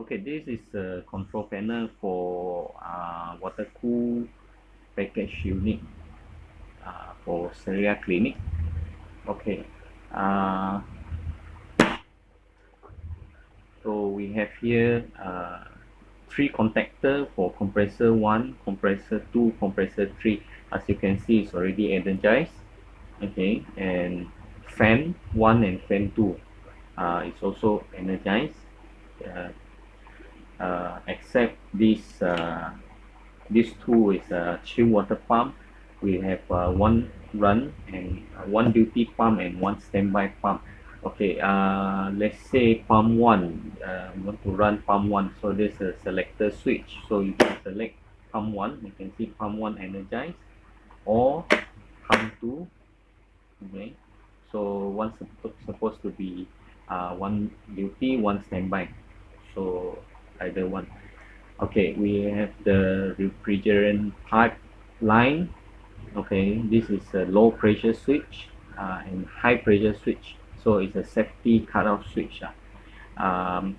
Okay, this is a control panel for water cool package unit for Syria clinic. Okay, uh, so we have here three contactor for compressor 1, compressor 2, compressor 3. As you can see, it's already energized. Okay, and fan 1 and fan 2 is also energized. Uh, Except this two is a chill water pump. We have one run and one duty pump and one standby pump. Okay, let's say pump 1, we want to run pump 1, so there's a selector switch, so you can select pump 1. You can see pump 1 energized, or pump 2. Okay, so one supposed to be one duty, one standby, so either one. Okay, we have the refrigerant pipe line. Okay, this is a low pressure switch and high pressure switch, so it's a safety cutoff switch. Then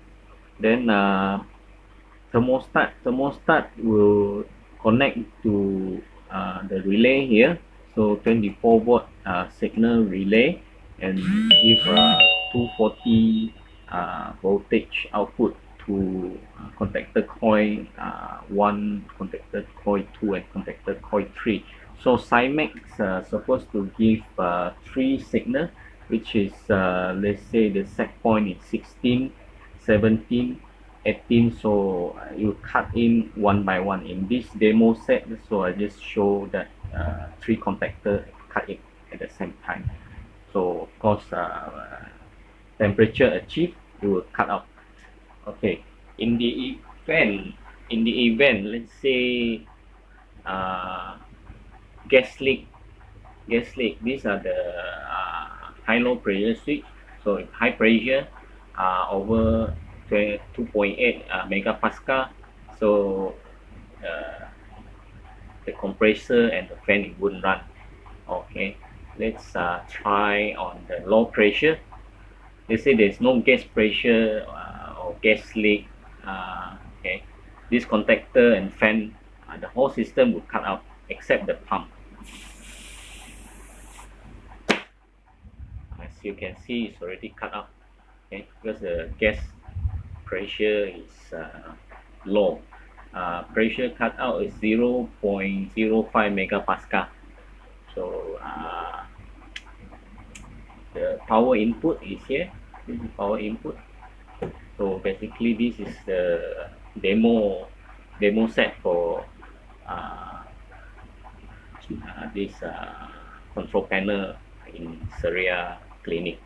thermostat will connect to the relay here, so 24-volt signal relay, and give 240 voltage output to contactor coil 1, contactor coil 2, and contactor coil 3. So SIMEX supposed to give 3 signal, which is let's say the set point is 16, 17, 18. So you cut in one by one in this demo set. So I just show that 3 contactor cut it at the same time. So of course temperature achieved, it will cut out. Okay, in the event, let's say gas leak. These are the high low pressure switch. So if high pressure over 2.8 megapascal, so the compressor and the fan, it wouldn't run. Okay, let's try on the low pressure. Let's say there's no gas pressure or gas leak. Okay, this contactor and fan, the whole system will cut out except the pump. As you can see, it's already cut out. Okay, because the gas pressure is low. Pressure cut out is 0.05 megapascal. So the power input is here. This is power input. So basically this is the demo set for this control panel in Syria clinic.